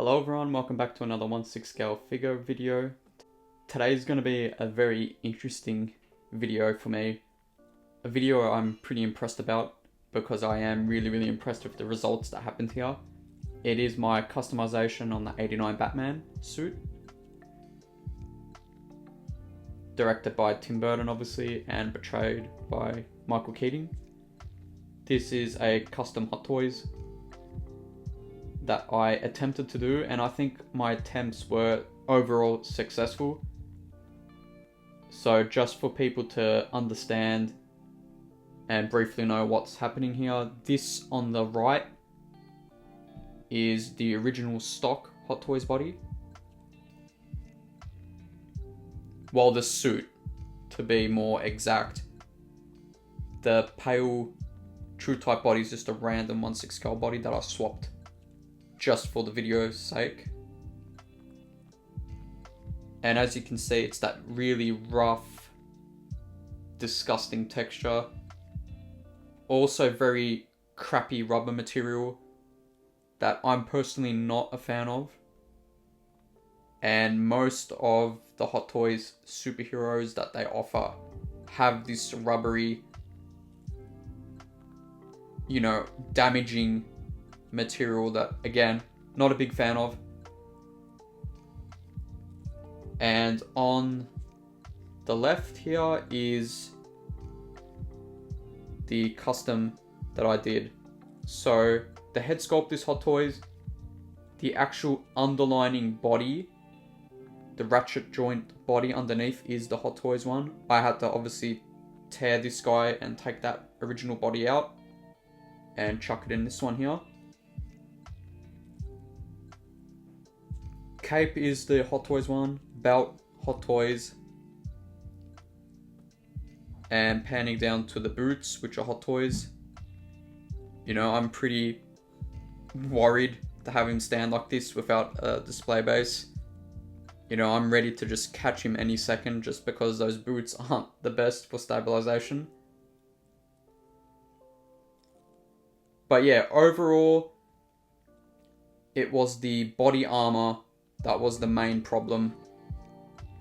Hello everyone, welcome back to another 1/6 scale figure video. Today is going to be a very interesting video for me. A video I'm pretty impressed about because I am really impressed with the results that happened here. It is my customization on the '89 Batman suit. Directed by Tim Burton obviously and portrayed by Michael Keating. This is a custom Hot Toys that I attempted to do, and I think my attempts were overall successful. So just for people to understand and briefly know what's happening here, this on the right is the original stock Hot Toys body, while the suit, to be more exact, the pale true type body is just a random 1/6 scale body that I swapped just for the video's sake. And as you can see, it's that really rough, disgusting texture. Also very crappy rubber material that I'm personally not a fan of. And most of the Hot Toys superheroes that they offer have this rubbery, damaging material that, again, not a big fan of. And on the left here is the custom that I did. So the head sculpt is Hot Toys, the actual underlining body, the ratchet joint body underneath is the Hot Toys one. I had to obviously tear this guy and take that original body out and chuck it in this one here. Cape is the Hot Toys one, belt Hot Toys, and panning down to the boots, which are Hot Toys. I'm pretty worried to have him stand like this without a display base. I'm ready to just catch him any second just because those boots aren't the best for stabilization. But yeah, overall, it was the body armor that was the main problem.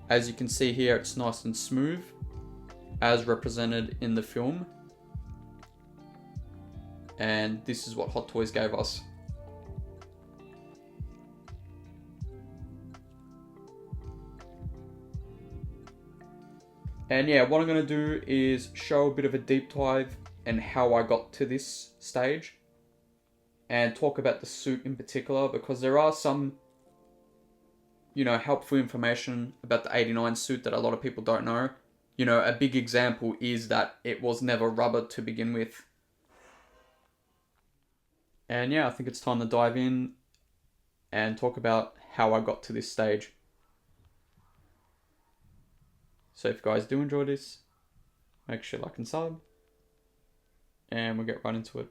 As you can see here, it's nice and smooth, as represented in the film. And this is what Hot Toys gave us. And yeah, what I'm going to do is show a bit of a deep dive and how I got to this stage. And talk about the suit in particular, because there are some helpful information about the '89 suit that a lot of people don't know. A big example is that it was never rubber to begin with. And yeah, I think it's time to dive in and talk about how I got to this stage. So if you guys do enjoy this, make sure you like and sub, and we'll get right into it.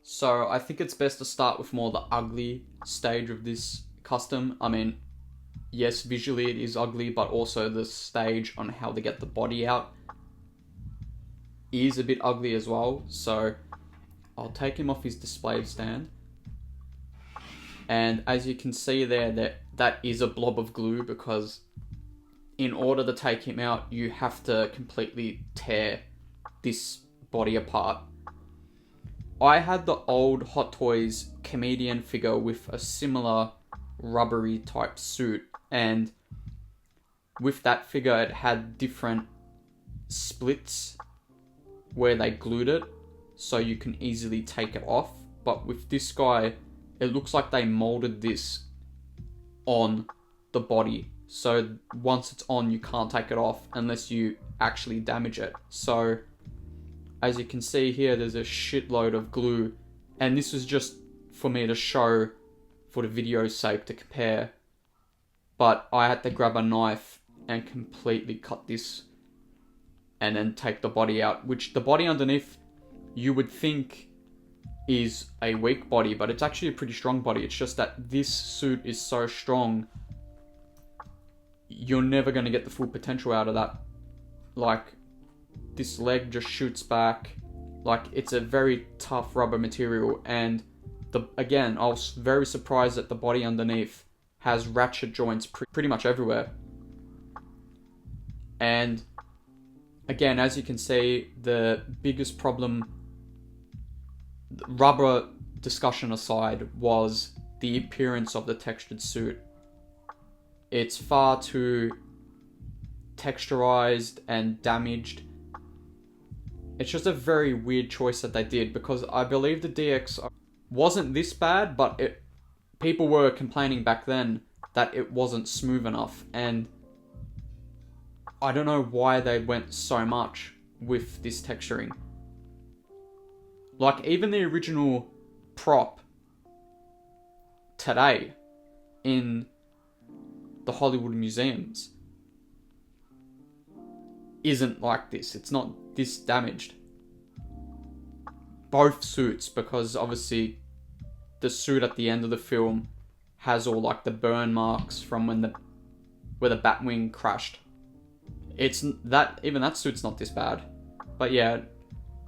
So I think it's best to start with more the ugly stage of this custom. I mean, yes, visually it is ugly, but also the stage on how to get the body out is a bit ugly as well. So I'll take him off his display stand. And as you can see there, that is a blob of glue, because in order to take him out, you have to completely tear this body apart. I had the old Hot Toys comedian figure with a similar rubbery type suit, and with that figure it had different splits where they glued it so you can easily take it off. But with this guy, it looks like they molded this on the body, so once it's on you can't take it off unless you actually damage it. So as you can see here, there's a shitload of glue, and this was just for me to show for the video's sake to compare. But I had to grab a knife and completely cut this and then take the body out, which the body underneath you would think is a weak body, but it's actually a pretty strong body. It's just that this suit is so strong, you're never going to get the full potential out of that. Like, this leg just shoots back. Like, it's a very tough rubber material, and Again, I was very surprised that the body underneath has ratchet joints pretty much everywhere. And again, as you can see, the biggest problem, rubber discussion aside, was the appearance of the textured suit. It's far too texturized and damaged. It's just a very weird choice that they did, because I believe the DX wasn't this bad, but people were complaining back then that it wasn't smooth enough, and I don't know why they went so much with this texturing. Like, even the original prop today in the Hollywood museums isn't like this. It's not this damaged. Both suits, because obviously the suit at the end of the film has all like the burn marks from where the Batwing crashed. Even that suit's not this bad. But yeah,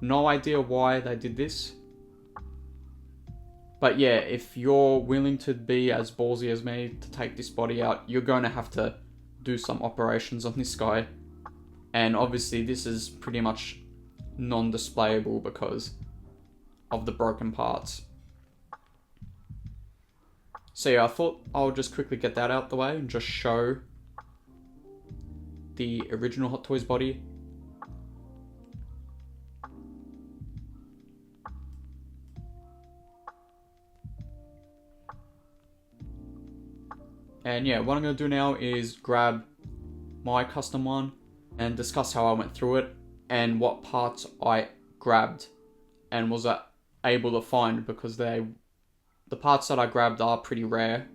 no idea why they did this. But yeah, if you're willing to be as ballsy as me to take this body out, you're going to have to do some operations on this guy. And obviously this is pretty much non-displayable because of the broken parts. So yeah, I thought I'll just quickly get that out the way and just show the original Hot Toys body. And yeah, what I'm going to do now is grab my custom one and discuss how I went through it and what parts I grabbed and was able to find, because the parts that I grabbed are pretty rare,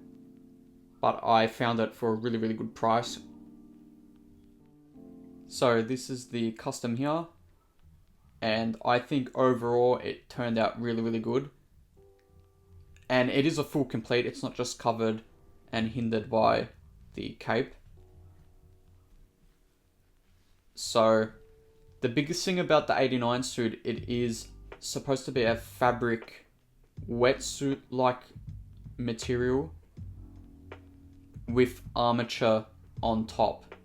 but I found it for a really, really good price. So this is the custom here, and I think overall it turned out really, really good. And it is a full complete, it's not just covered and hindered by the cape. So the biggest thing about the 89 suit, it is supposed to be a fabric wetsuit like material with armature on top,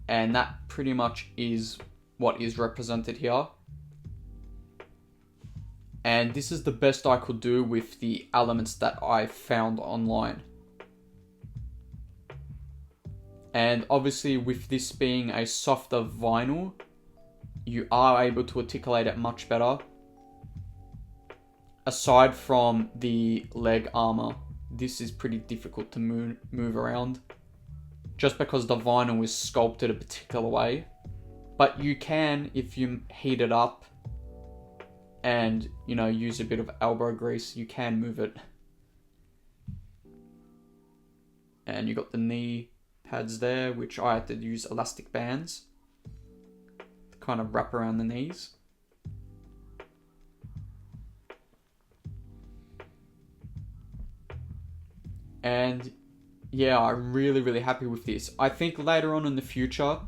and that pretty much is what is represented here. And this is the best I could do with the elements that I found online. And obviously with this being a softer vinyl, you are able to articulate it much better. Aside from the leg armor, this is pretty difficult to move around, just because the vinyl is sculpted a particular way. But you can, if you heat it up and, you know, use a bit of elbow grease, you can move it. And you got the knee pads there, which I had to use elastic bands to kind of wrap around the knees. And yeah, I'm really, really happy with this. I think later on in the future,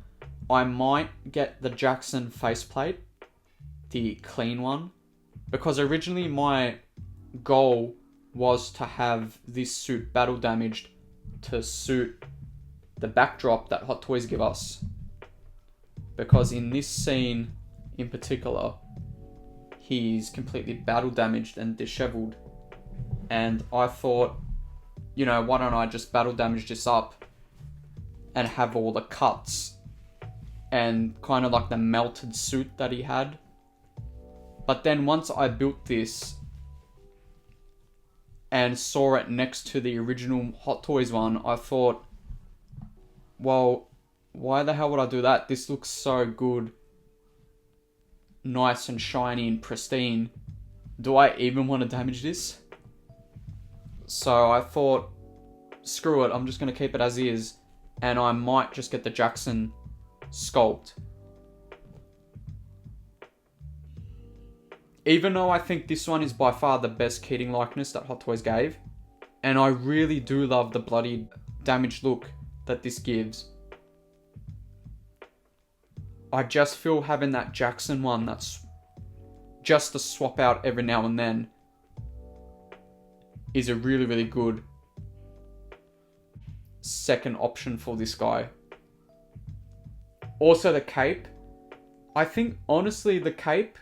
I might get the Jackson faceplate, the clean one, because originally my goal was to have this suit battle damaged to suit the backdrop that Hot Toys give us. Because in this scene in particular, he's completely battle damaged and disheveled. And I thought, you know, why don't I just battle damage this up and have all the cuts and kind of like the melted suit that he had. But then once I built this and saw it next to the original Hot Toys one, I thought, well, why the hell would I do that? This looks so good, nice and shiny and pristine. Do I even want to damage this? So I thought, screw it, I'm just going to keep it as is, and I might just get the Jackson sculpt. Even though I think this one is by far the best Keating likeness that Hot Toys gave, and I really do love the bloody damaged look that this gives. I just feel having that Jackson one that's just a swap out every now and then is a really, really good second option for this guy. Also the cape. I think, honestly, the cape,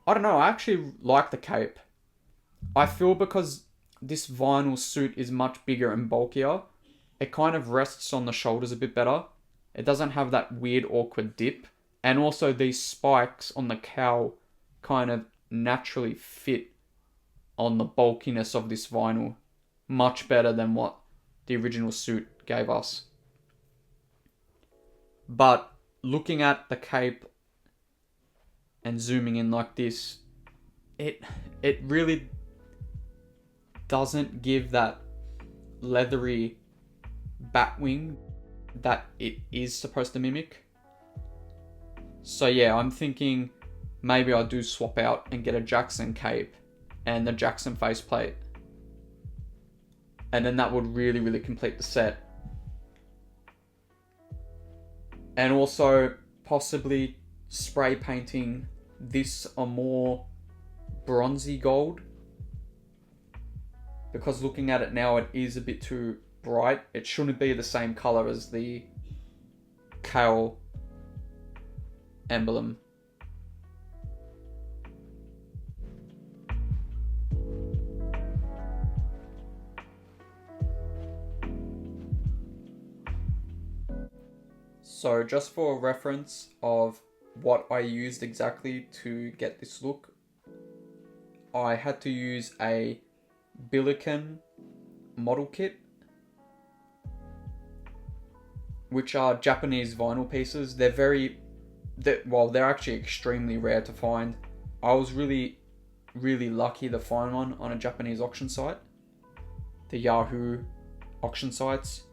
I don't know, I actually like the cape. I feel because this vinyl suit is much bigger and bulkier, it kind of rests on the shoulders a bit better. It doesn't have that weird, awkward dip. And also these spikes on the cowl kind of naturally fit on the bulkiness of this vinyl much better than what the original suit gave us. But looking at the cape and zooming in like this, it really doesn't give that leathery batwing that it is supposed to mimic. So yeah, I'm thinking maybe I do swap out and get a Jackson cape and the Jackson faceplate. And then that would really, really complete the set. And also possibly spray painting this a more bronzy gold. Because looking at it now, it is a bit too bright. It shouldn't be the same color as the cowl emblem. So just for a reference of what I used exactly to get this look, I had to use a Billiken model kit, which are Japanese vinyl pieces. They're actually extremely rare to find. I was really, really lucky to find one on a Japanese auction site, the Yahoo auction sites,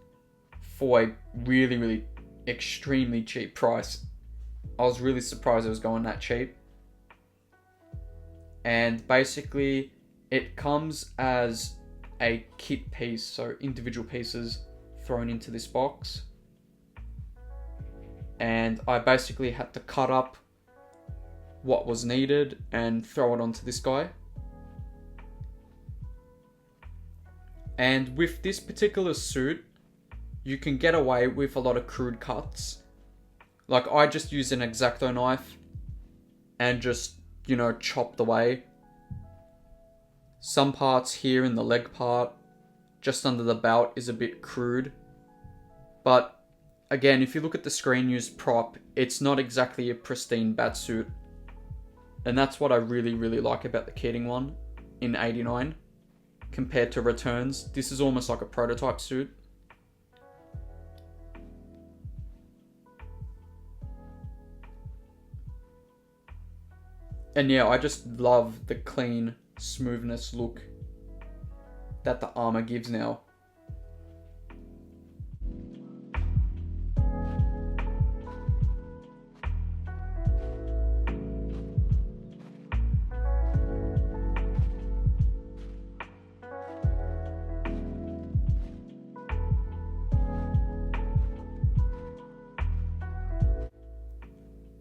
for a really, really extremely cheap price. I was really surprised it was going that cheap. And basically it comes as a kit piece, so individual pieces thrown into this box. And I basically had to cut up what was needed and throw it onto this guy. And with this particular suit, you can get away with a lot of crude cuts. Like I just used an X-Acto knife and just, chopped away. Some parts here in the leg part, just under the belt, is a bit crude. But again, if you look at the screen used prop, it's not exactly a pristine Batsuit. And that's what I really, really like about the Keating one in 89 compared to Returns. This is almost like a prototype suit. And yeah, I just love the clean smoothness look that the armor gives now.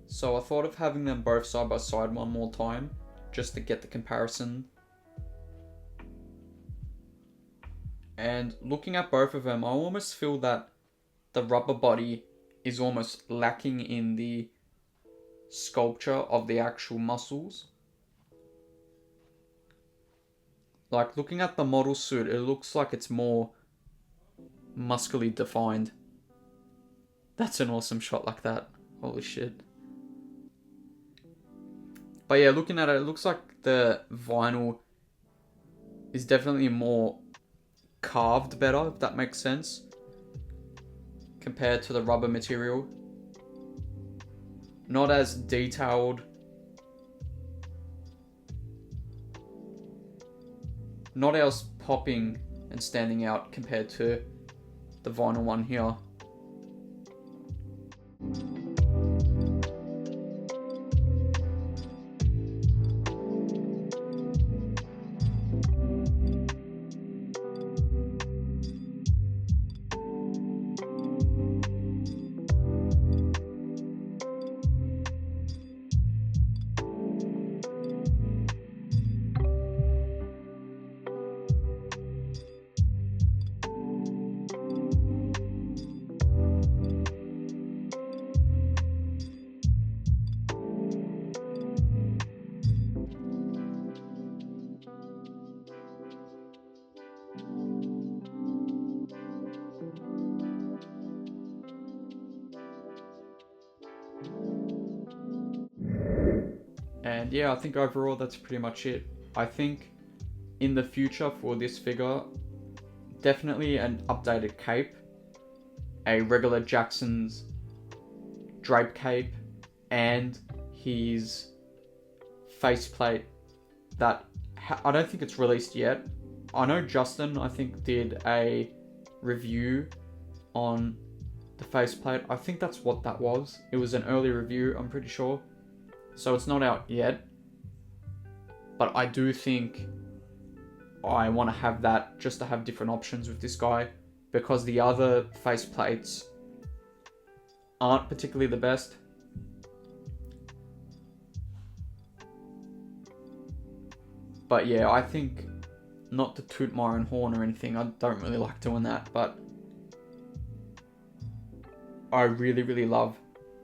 So I thought of having them both side by side one more time, just to get the comparison. And looking at both of them, I almost feel that the rubber body is almost lacking in the sculpture of the actual muscles. Like looking at the model suit, it looks like it's more muscly defined. That's an awesome shot like that. Holy shit. But yeah, looking at it, it looks like the vinyl is definitely more carved better, if that makes sense, compared to the rubber material. Not as detailed. Not as popping and standing out compared to the vinyl one here. And yeah, I think overall that's pretty much it. I think in the future for this figure, definitely an updated cape, a regular Jackson's drape cape, and his faceplate that I don't think it's released yet. I know Justin, I think, did a review on the faceplate. I think that's what that was. It was an early review, I'm pretty sure. So it's not out yet. But I do think I want to have that just to have different options with this guy, because the other faceplates aren't particularly the best. But yeah, I think, not to toot my own horn or anything, I don't really like doing that, but I really, really love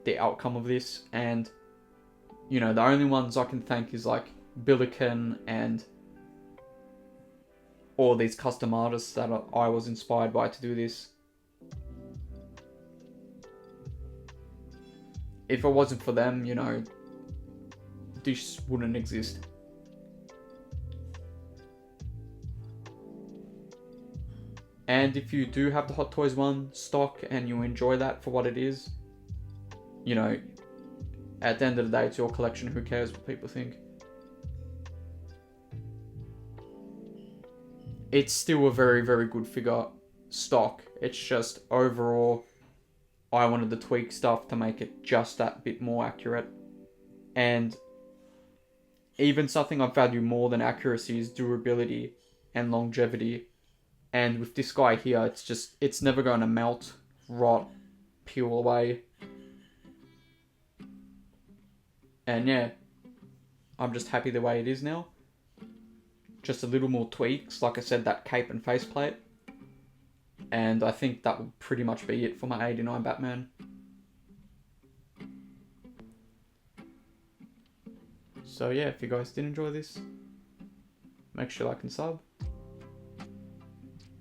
the outcome of this. And, you know, the only ones I can thank is like Billiken and all these custom artists that I was inspired by to do this. If it wasn't for them, you know, this wouldn't exist. And if you do have the Hot Toys one stock and you enjoy that for what it is, you know, at the end of the day, it's your collection. Who cares what people think? It's still a very, very good figure stock. It's just overall, I wanted to tweak stuff to make it just that bit more accurate. And even something I value more than accuracy is durability and longevity. And with this guy here, it's never going to melt, rot, peel away. And yeah, I'm just happy the way it is now. Just a little more tweaks, like I said, that cape and faceplate. And I think that will pretty much be it for my 89 Batman. So yeah, if you guys did enjoy this, make sure you like and sub.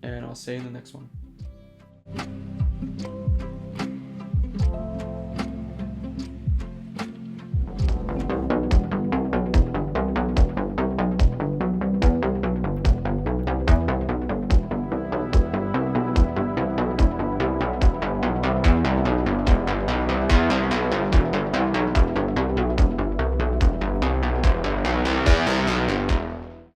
And I'll see you in the next one.